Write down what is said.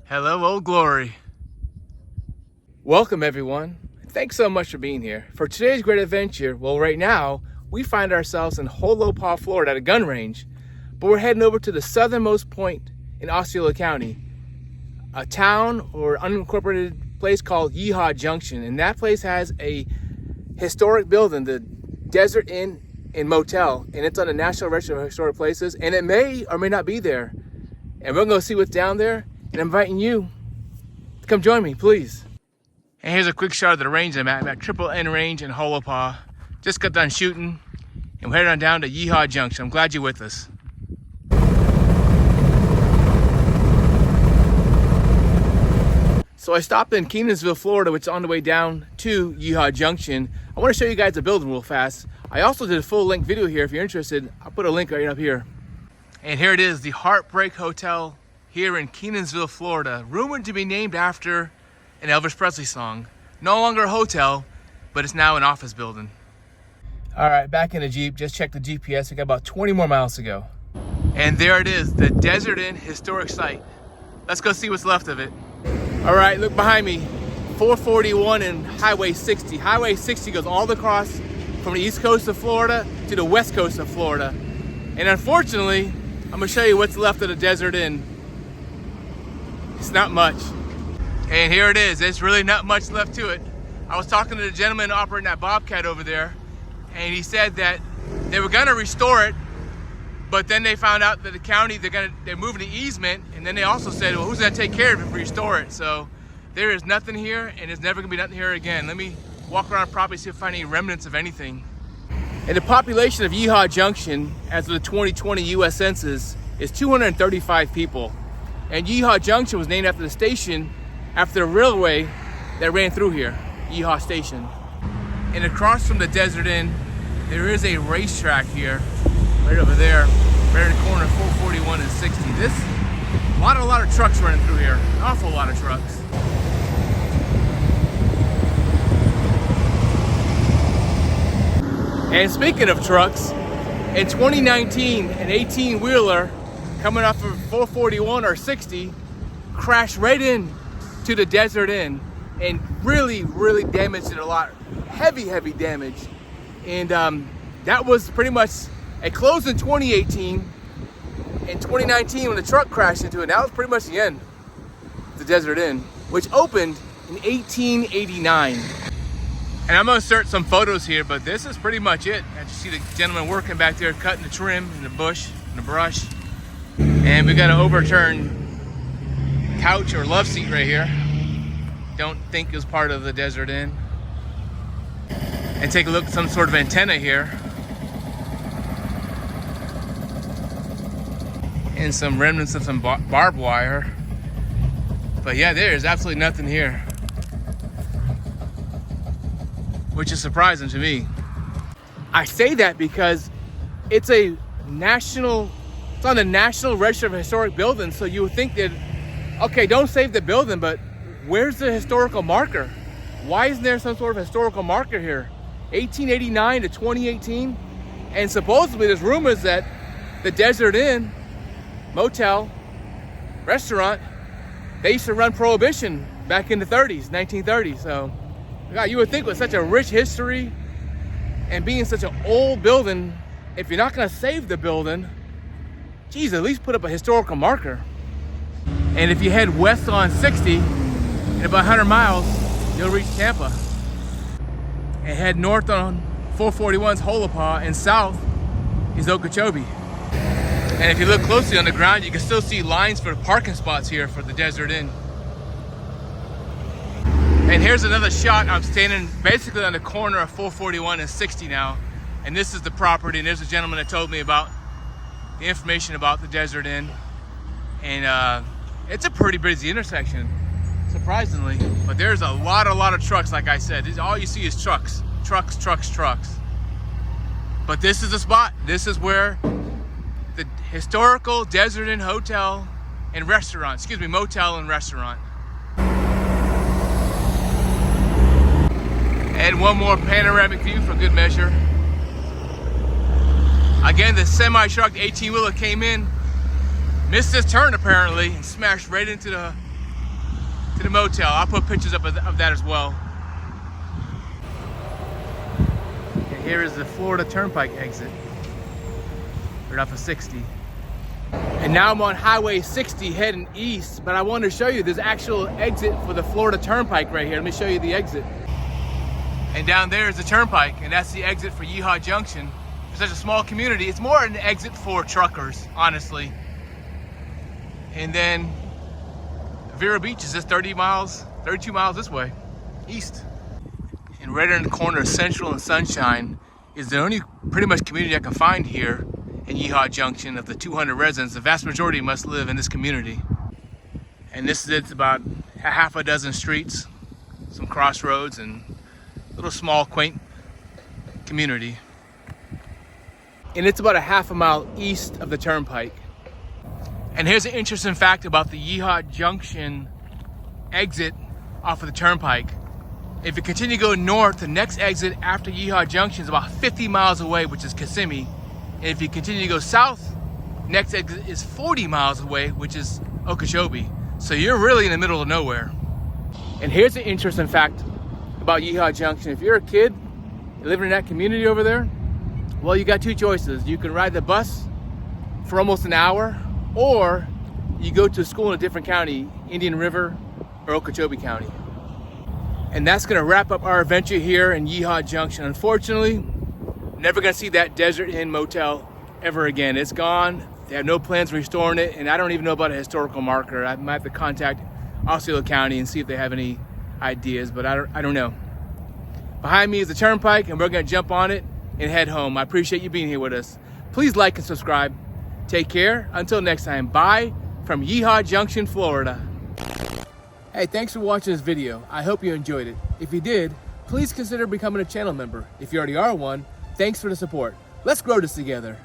Hello, Old Glory. Welcome, everyone. Thanks so much for being here. For today's great adventure, well, right now, we find ourselves in Holopaw, Florida at a gun range, but we're heading over to the southernmost point in Osceola County, a town or unincorporated place called Yeehaw Junction, and that place has a historic building, the Desert Inn and Motel, and it's on the National Register of Historic Places, and it may or may not be there. And we're going to see what's down there, and I'm inviting you to come join me, please. And here's a quick shot of the range I'm at. I'm at Triple N Range in Holopaw. Just got done shooting, and we're heading on down to Yeehaw Junction. I'm glad you're with us. So I stopped in Kenansville, Florida, which is on the way down to Yeehaw Junction. I want to show you guys the building real fast. I also did a full-length video here. If you're interested, I'll put a link right up here. And here it is, the Heartbreak Hotel here in Kenansville, Florida, rumored to be named after an Elvis Presley song. No longer a hotel, but it's now an office building. All right, back in the Jeep, just checked the GPS. We got about 20 more miles to go. And there it is, the Desert Inn Historic Site. Let's go see what's left of it. All right, look behind me, 441 and Highway 60. Highway 60 goes all across from the east coast of Florida to the west coast of Florida. And unfortunately, I'm gonna show you what's left of the Desert Inn. It's not much. And here it is, there's really not much left to it. I was talking to the gentleman operating that Bobcat over there, and he said that they were gonna restore it, but then they found out that the county, they're moving the easement, and then they also said, well, who's gonna take care of it if we restore it? So there is nothing here, and there's never gonna be nothing here again. Let me walk around the property, see if I find any remnants of anything. And the population of Yeehaw Junction, as of the 2020 US Census, is 235 people. And Yeehaw Junction was named after the station, after the railway that ran through here, Yeehaw Station. And across from the Desert Inn, there is a racetrack here, right over there, right in the corner of 441 and 60. A lot of trucks running through here, an awful lot of trucks. And speaking of trucks, in 2019, an 18-wheeler coming off of 441 or 60 crashed right in to the Desert Inn and really damaged it a lot. Heavy damage. And that was pretty much, it closed in 2018. In 2019, when the truck crashed into it, that was pretty much the end of the Desert Inn, which opened in 1889. And I'm gonna insert some photos here, but this is pretty much it. As you see the gentleman working back there, cutting the trim in the bush, in the brush. And we got an overturned couch or love seat right here. Don't think it was part of the Desert Inn. And take a look at some sort of antenna here. And some remnants of some barbed wire. But yeah, there is absolutely nothing here, which is surprising to me. I say that because it's on the National Register of Historic Buildings, so you would think that, okay, don't save the building, but where's the historical marker? Why isn't there some sort of historical marker here? 1889 to 2018, and supposedly there's rumors that the Desert Inn, motel, restaurant, they used to run Prohibition back in the 30s, 1930s, so God, you would think with such a rich history and being such an old building, if you're not gonna save the building, geez, at least put up a historical marker. And if you head west on 60, in about 100 miles, you'll reach Tampa. And head north on 441's Holopaw, and south is Okeechobee. And if you look closely on the ground, you can still see lines for the parking spots here for the Desert Inn. And here's another shot. I'm standing basically on the corner of 441 and 60 now. And this is the property, and there's a gentleman that told me about the information about the Desert Inn. And it's a pretty busy intersection, surprisingly. But there's a lot of trucks, like I said. All you see is trucks. But this is the spot. This is where the historical Desert Inn Hotel and Restaurant, motel and restaurant. And one more panoramic view for good measure. Again, the semi-truck 18-wheeler came in, missed his turn apparently, and smashed right into the to the motel. I'll put pictures up of that as well. And here is the Florida Turnpike exit, right off of 60. And now I'm on Highway 60 heading east, but I wanted to show you there's actual exit for the Florida Turnpike right here. Let me show you the exit. And down there is the turnpike, and that's the exit for Yeehaw Junction. For such a small community, it's more an exit for truckers, honestly. And then Vero Beach is just 32 miles this way, east. And right in the corner of Central and Sunshine is the only pretty much community I can find here in Yeehaw Junction. Of the 200 residents, the vast majority must live in this community. And this is it's about a half a dozen streets, some crossroads, and a little small quaint community. And it's about a half a mile east of the turnpike. And here's an interesting fact about the Yeehaw Junction exit off of the turnpike. If you continue to go north, the next exit after Yeehaw Junction is about 50 miles away, which is Kissimmee. And if you continue to go south, next exit is 40 miles away, which is Okeechobee. So you're really in the middle of nowhere. And here's an interesting fact about Yeehaw Junction. If you're a kid living in that community over there, well, you got two choices. You can ride the bus for almost an hour, or you go to school in a different county, Indian River or Okeechobee County. And that's gonna wrap up our adventure here in Yeehaw Junction. Unfortunately, never gonna see that Desert Inn motel ever again. It's gone. They have no plans of restoring it, and I don't even know about a historical marker. I might have to contact Osceola County and see if they have any ideas, but I don't know. Behind me is the turnpike, and we're gonna jump on it and head home. I appreciate you being here with us. Please like and subscribe. Take care. Until next time, bye from Yeehaw Junction, Florida. Hey, thanks for watching this video. I hope you enjoyed it. If you did, please consider becoming a channel member. If you already are one, thanks for the support. Let's grow this together.